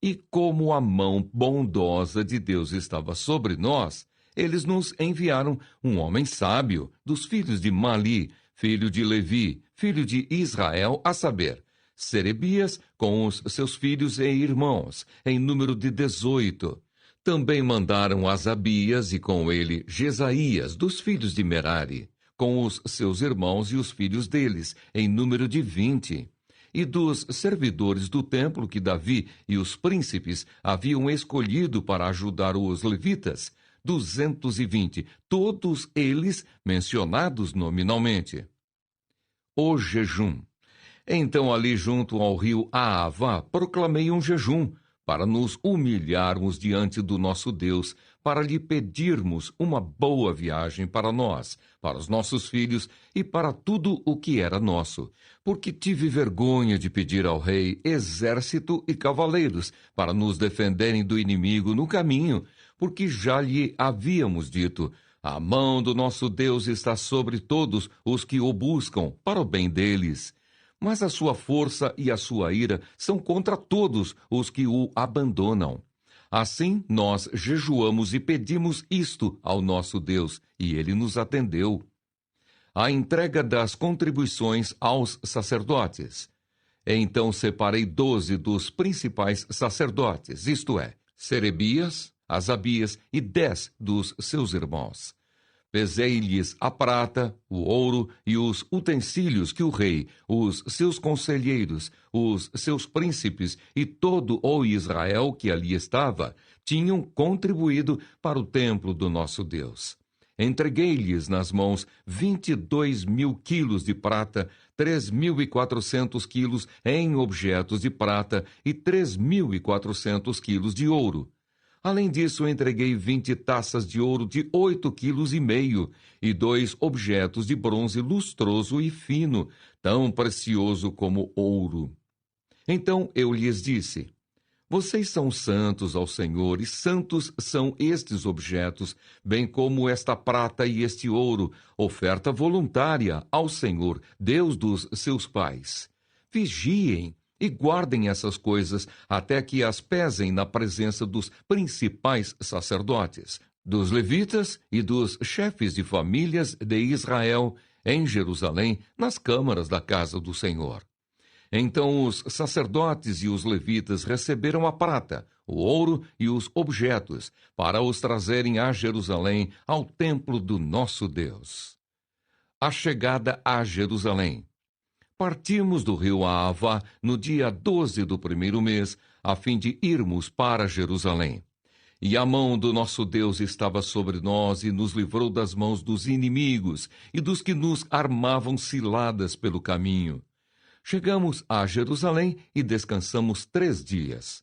Speaker 1: E como a mão bondosa de Deus estava sobre nós, eles nos enviaram um homem sábio, dos filhos de Mali, filho de Levi, filho de Israel, a saber, Serebias, com os seus filhos e irmãos, em número de 18. Também mandaram Asabias, e com ele Jesaías, dos filhos de Merari, com os seus irmãos e os filhos deles, em número de 20. E dos servidores do templo que Davi e os príncipes haviam escolhido para ajudar os levitas, 220, todos eles mencionados nominalmente. O jejum. Então, ali junto ao rio Aavá, proclamei um jejum, para nos humilharmos diante do nosso Deus, para lhe pedirmos uma boa viagem para nós, para os nossos filhos e para tudo o que era nosso. Porque tive vergonha de pedir ao rei exército e cavaleiros, para nos defenderem do inimigo no caminho, porque já lhe havíamos dito: a mão do nosso Deus está sobre todos os que o buscam, para o bem deles. Mas a sua força e a sua ira são contra todos os que o abandonam. Assim, nós jejuamos e pedimos isto ao nosso Deus, e ele nos atendeu. A entrega das contribuições aos sacerdotes. Então separei 12 dos principais sacerdotes, isto é, Serebias, Asabias e 10 dos seus irmãos. Pesei-lhes a prata, o ouro e os utensílios que o rei, os seus conselheiros, os seus príncipes e todo o Israel que ali estava tinham contribuído para o templo do nosso Deus. Entreguei-lhes nas mãos 22.000 quilos de prata, 3.400 quilos em objetos de prata e 3.400 quilos de ouro. Além disso, entreguei 20 taças de ouro de 8,5 quilos e 2 objetos de bronze lustroso e fino, tão precioso como ouro. Então eu lhes disse: vocês são santos ao Senhor, e santos são estes objetos, bem como esta prata e este ouro, oferta voluntária ao Senhor, Deus dos seus pais. Vigiem e guardem essas coisas até que as pesem na presença dos principais sacerdotes, dos levitas e dos chefes de famílias de Israel em Jerusalém, nas câmaras da casa do Senhor. Então os sacerdotes e os levitas receberam a prata, o ouro e os objetos, para os trazerem a Jerusalém, ao templo do nosso Deus. A chegada a Jerusalém. Partimos do rio Ahava no dia 12 do primeiro mês, a fim de irmos para Jerusalém. E a mão do nosso Deus estava sobre nós e nos livrou das mãos dos inimigos e dos que nos armavam ciladas pelo caminho. Chegamos a Jerusalém e descansamos 3 dias.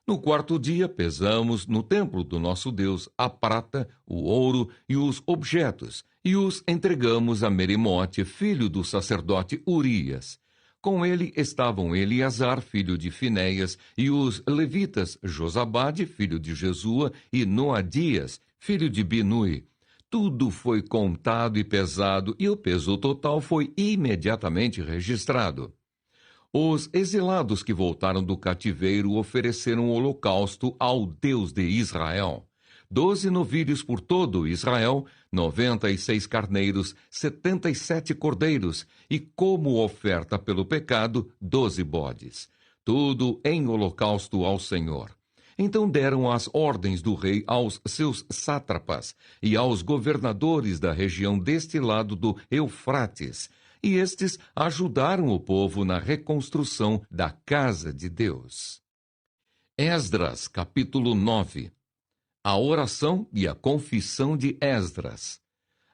Speaker 1: No 4º dia, pesamos no templo do nosso Deus a prata, o ouro e os objetos, e os entregamos a Meremote, filho do sacerdote Urias. Com ele estavam Eleazar, filho de Finéias, e os levitas Josabade, filho de Jesua, e Noadias, filho de Binui. Tudo foi contado e pesado, e o peso total foi imediatamente registrado. Os exilados que voltaram do cativeiro ofereceram holocausto ao Deus de Israel. 12 novilhos por todo Israel, 96 carneiros, 77 cordeiros, e como oferta pelo pecado, 12 bodes. Tudo em holocausto ao Senhor. Então deram as ordens do rei aos seus sátrapas e aos governadores da região deste lado do Eufrates, e estes ajudaram o povo na reconstrução da casa de Deus. Esdras, capítulo 9. A oração e a confissão de Esdras.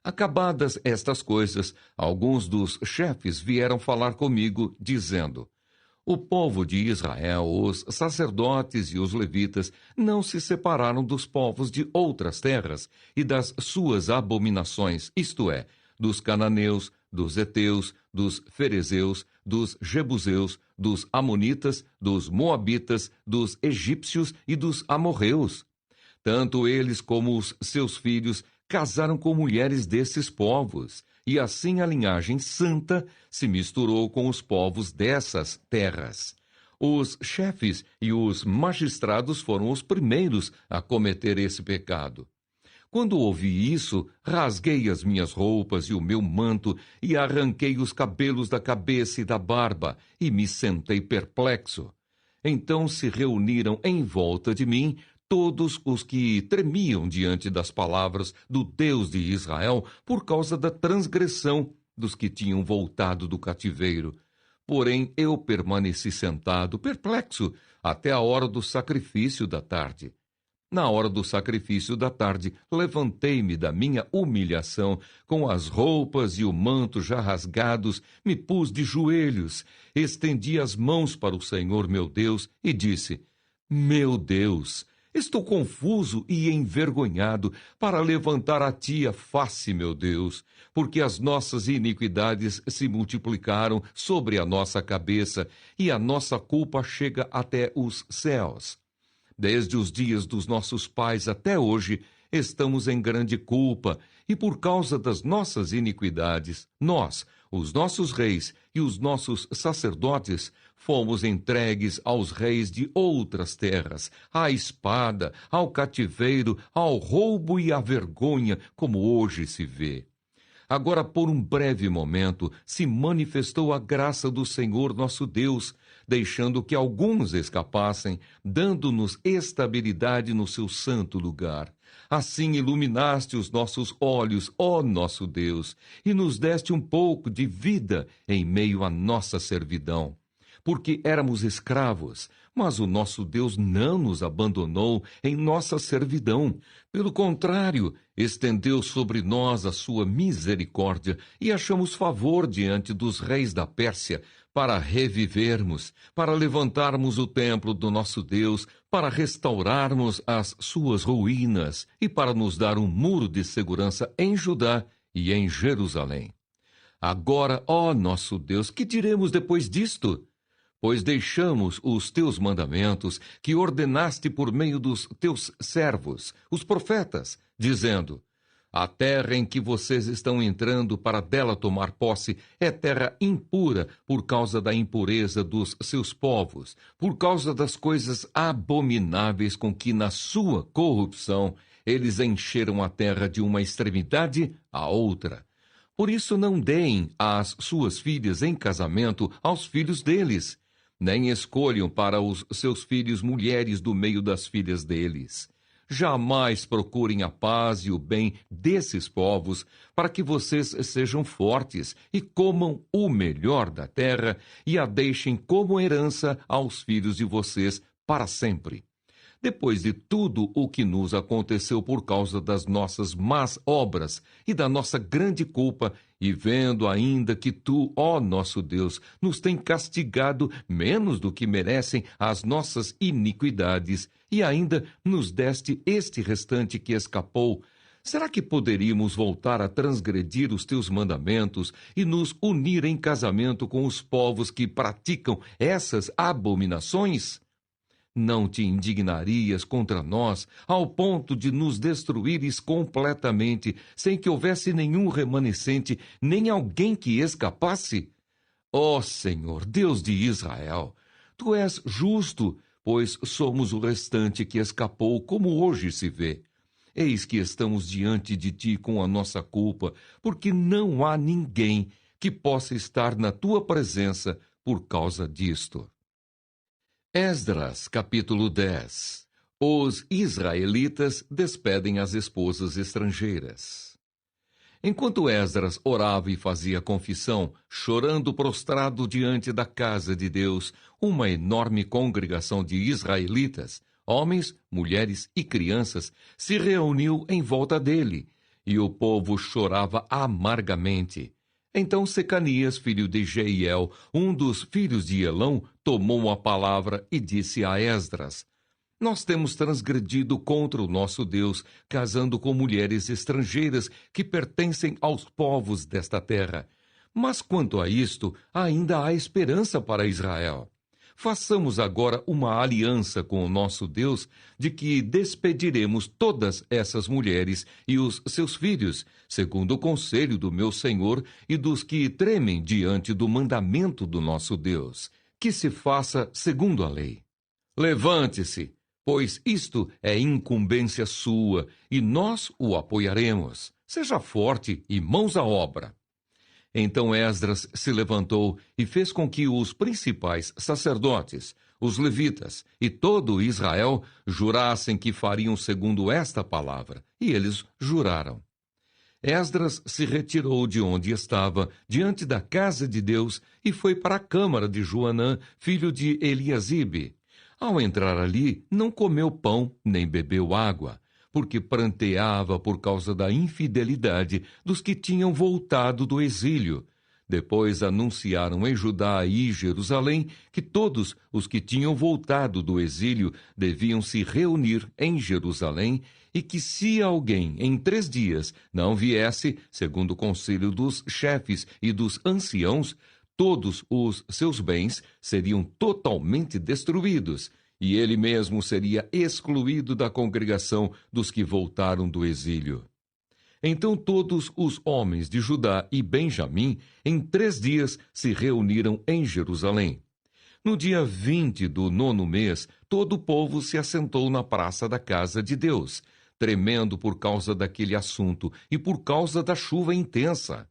Speaker 1: Acabadas estas coisas, alguns dos chefes vieram falar comigo, dizendo: o povo de Israel, os sacerdotes e os levitas, não se separaram dos povos de outras terras e das suas abominações, isto é, dos cananeus, dos heteus, dos ferezeus, dos jebuseus, dos amonitas, dos moabitas, dos egípcios e dos amorreus. Tanto eles como os seus filhos casaram com mulheres desses povos, e assim a linhagem santa se misturou com os povos dessas terras. Os chefes e os magistrados foram os primeiros a cometer esse pecado. Quando ouvi isso, rasguei as minhas roupas e o meu manto, e arranquei os cabelos da cabeça e da barba, e me sentei perplexo. Então se reuniram em volta de mim todos os que tremiam diante das palavras do Deus de Israel por causa da transgressão dos que tinham voltado do cativeiro. Porém, eu permaneci sentado, perplexo, até a hora do sacrifício da tarde. Na hora do sacrifício da tarde, levantei-me da minha humilhação, com as roupas e o manto já rasgados, me pus de joelhos, estendi as mãos para o Senhor meu Deus e disse: meu Deus, estou confuso e envergonhado para levantar a ti a face, meu Deus, porque as nossas iniquidades se multiplicaram sobre a nossa cabeça e a nossa culpa chega até os céus. Desde os dias dos nossos pais até hoje, estamos em grande culpa, e por causa das nossas iniquidades, nós, os nossos reis e os nossos sacerdotes, fomos entregues aos reis de outras terras, à espada, ao cativeiro, ao roubo e à vergonha, como hoje se vê. Agora, por um breve momento, se manifestou a graça do Senhor nosso Deus, deixando que alguns escapassem, dando-nos estabilidade no seu santo lugar. Assim iluminaste os nossos olhos, ó nosso Deus, e nos deste um pouco de vida em meio à nossa servidão. Porque éramos escravos, mas o nosso Deus não nos abandonou em nossa servidão. Pelo contrário, estendeu sobre nós a sua misericórdia e achamos favor diante dos reis da Pérsia, para revivermos, para levantarmos o templo do nosso Deus, para restaurarmos as suas ruínas e para nos dar um muro de segurança em Judá e em Jerusalém. Agora, ó nosso Deus, que diremos depois disto? Pois deixamos os teus mandamentos que ordenaste por meio dos teus servos, os profetas, dizendo: a terra em que vocês estão entrando para dela tomar posse é terra impura por causa da impureza dos seus povos, por causa das coisas abomináveis com que na sua corrupção eles encheram a terra de uma extremidade à outra. Por isso não deem as suas filhas em casamento aos filhos deles, nem escolham para os seus filhos mulheres do meio das filhas deles. Jamais procurem a paz e o bem desses povos, para que vocês sejam fortes e comam o melhor da terra e a deixem como herança aos filhos de vocês para sempre. Depois de tudo o que nos aconteceu por causa das nossas más obras e da nossa grande culpa, e vendo ainda que tu, ó nosso Deus, nos tem castigado menos do que merecem as nossas iniquidades, e ainda nos deste este restante que escapou, será que poderíamos voltar a transgredir os teus mandamentos e nos unir em casamento com os povos que praticam essas abominações? Não te indignarias contra nós ao ponto de nos destruíres completamente, sem que houvesse nenhum remanescente, nem alguém que escapasse? Ó Senhor, Deus de Israel, tu és justo, pois somos o restante que escapou, como hoje se vê. Eis que estamos diante de ti com a nossa culpa, porque não há ninguém que possa estar na tua presença por causa disto. Esdras, capítulo 10. Os israelitas despedem as esposas estrangeiras. Enquanto Esdras orava e fazia confissão, chorando prostrado diante da casa de Deus, uma enorme congregação de israelitas, homens, mulheres e crianças, se reuniu em volta dele, e o povo chorava amargamente. Então Secanias, filho de Jeiel, um dos filhos de Elão, tomou a palavra e disse a Esdras: nós temos transgredido contra o nosso Deus, casando com mulheres estrangeiras que pertencem aos povos desta terra. Mas quanto a isto, ainda há esperança para Israel. Façamos agora uma aliança com o nosso Deus, de que despediremos todas essas mulheres e os seus filhos, segundo o conselho do meu Senhor e dos que tremem diante do mandamento do nosso Deus, que se faça segundo a lei. Levante-se, pois isto é incumbência sua, e nós o apoiaremos. Seja forte e mãos à obra. Então Esdras se levantou e fez com que os principais sacerdotes, os levitas e todo Israel jurassem que fariam segundo esta palavra, e eles juraram. Esdras se retirou de onde estava, diante da casa de Deus, e foi para a câmara de Joanã, filho de Eliasibe. Ao entrar ali, não comeu pão, nem bebeu água, porque pranteava por causa da infidelidade dos que tinham voltado do exílio. Depois anunciaram em Judá e Jerusalém que todos os que tinham voltado do exílio deviam se reunir em Jerusalém e que se alguém em 3 dias não viesse, segundo o conselho dos chefes e dos anciãos, todos os seus bens seriam totalmente destruídos, e ele mesmo seria excluído da congregação dos que voltaram do exílio. Então todos os homens de Judá e Benjamim, em 3 dias, se reuniram em Jerusalém. No dia 20 do 9º mês, todo o povo se assentou na praça da casa de Deus, tremendo por causa daquele assunto e por causa da chuva intensa.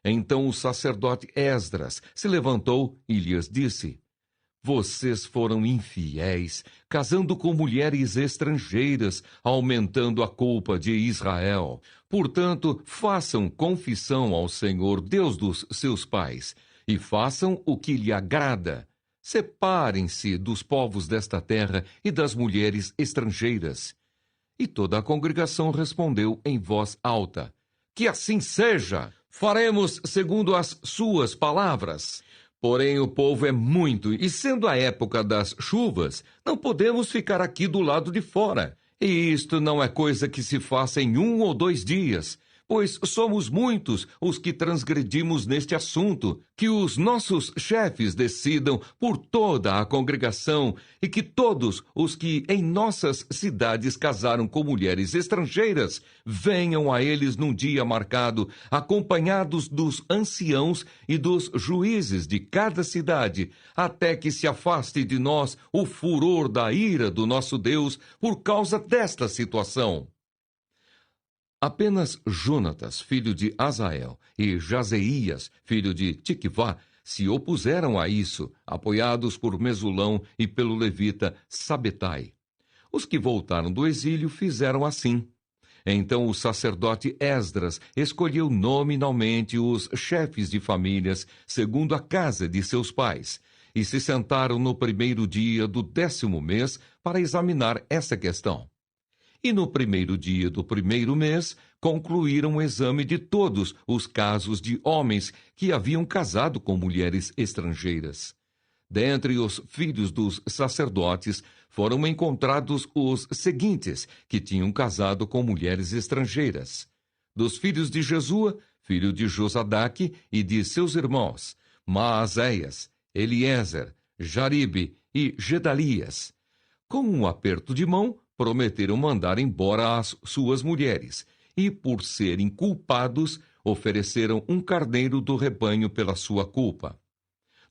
Speaker 1: Então o sacerdote Esdras se levantou e lhes disse: vocês foram infiéis, casando com mulheres estrangeiras, aumentando a culpa de Israel. Portanto, façam confissão ao Senhor, Deus dos seus pais, e façam o que lhe agrada. Separem-se dos povos desta terra e das mulheres estrangeiras. E toda a congregação respondeu em voz alta: que assim seja! Faremos segundo as suas palavras. Porém, o povo é muito, e sendo a época das chuvas, não podemos ficar aqui do lado de fora. E isto não é coisa que se faça em 1 ou 2 dias, pois somos muitos os que transgredimos neste assunto, que os nossos chefes decidam por toda a congregação e que todos os que em nossas cidades casaram com mulheres estrangeiras venham a eles num dia marcado, acompanhados dos anciãos e dos juízes de cada cidade, até que se afaste de nós o furor da ira do nosso Deus por causa desta situação. Apenas Jonatas, filho de Azael, e Jazeías, filho de Tiquivá, se opuseram a isso, apoiados por Mesulão e pelo levita Sabetai. Os que voltaram do exílio fizeram assim. Então o sacerdote Esdras escolheu nominalmente os chefes de famílias, segundo a casa de seus pais, e se sentaram no primeiro dia do 10º mês para examinar essa questão. E no primeiro dia do primeiro mês, concluíram o exame de todos os casos de homens que haviam casado com mulheres estrangeiras. Dentre os filhos dos sacerdotes, foram encontrados os seguintes, que tinham casado com mulheres estrangeiras. Dos filhos de Jesua, filho de Josadaque, e de seus irmãos, Maazéias, Eliezer, Jaribe e Gedalias. Com um aperto de mão, prometeram mandar embora as suas mulheres, e, por serem culpados, ofereceram um carneiro do rebanho pela sua culpa.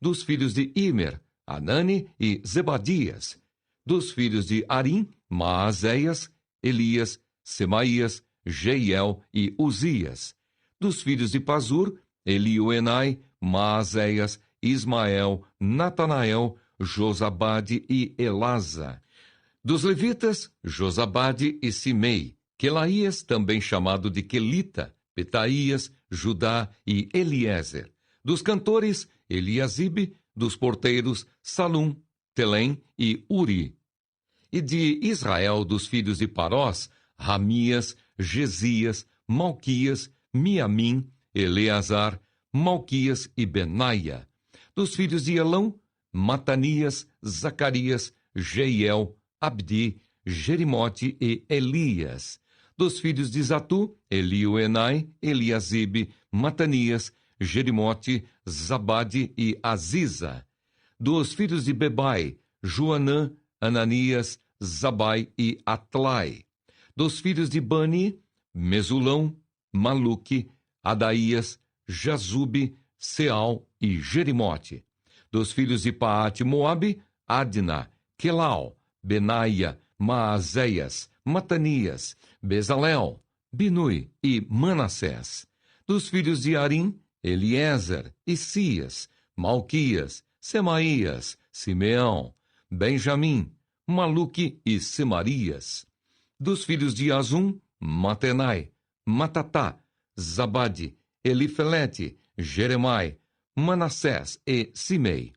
Speaker 1: Dos filhos de Imer, Anani e Zebadias. Dos filhos de Arim, Maazéias, Elias, Semaías, Jeiel e Uzias. Dos filhos de Pazur, Elioenai, Maazéias, Ismael, Natanael, Josabade e Elasa. Dos levitas, Josabade e Simei, Quelaías, também chamado de Quelita, Petaías, Judá e Eliezer. Dos cantores, Eliasibe. Dos porteiros, Salum, Telém e Uri. E de Israel, dos filhos de Parós, Ramias, Gesias, Malquias, Miamim, Eleazar, Malquias e Benaia. Dos filhos de Elão, Matanias, Zacarias, Jeiel, Abdi, Jerimote e Elias. Dos filhos de Zatu, Elioenai, Eliasibe, Matanias, Jerimote, Zabade e Aziza. Dos filhos de Bebai, Joanã, Ananias, Zabai e Atlai. Dos filhos de Bani, Mesulão, Maluque, Adaías, Jazube, Seal e Jerimote. Dos filhos de Paate Moabe, Adna, Quelau, Benaia, Maazéias, Matanias, Bezalel, Binui e Manassés. Dos filhos de Arim, Eliezer, Isias, Malquias, Semaías, Simeão, Benjamim, Maluque e Semarias. Dos filhos de Azum, Matenai, Matatá, Zabade, Elifelete, Jeremai, Manassés e Simei.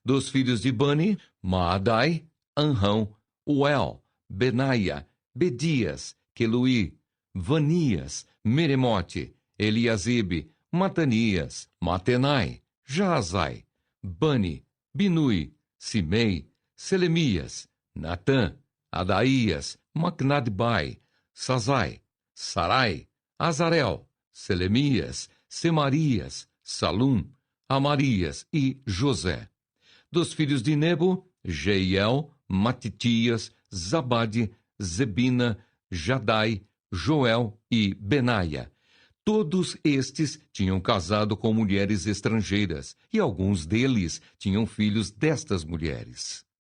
Speaker 1: Dos filhos de Bani, Maadai, Anrão, Uel, Benaia, Bedias, Queluí, Vanias, Meremote, Eliasibe, Matanias, Matenai, Jaazai, Bani, Binui, Simei, Selemias, Natã, Adaías, Macnadbai, Sazai, Sarai, Azarel, Selemias, Semarias, Salum, Amarias e José. Dos filhos de Nebo, Jeiel, Matitias, Zabade, Zebina, Jadai, Joel e Benaia. Todos estes tinham casado com mulheres estrangeiras, e alguns deles tinham filhos destas mulheres.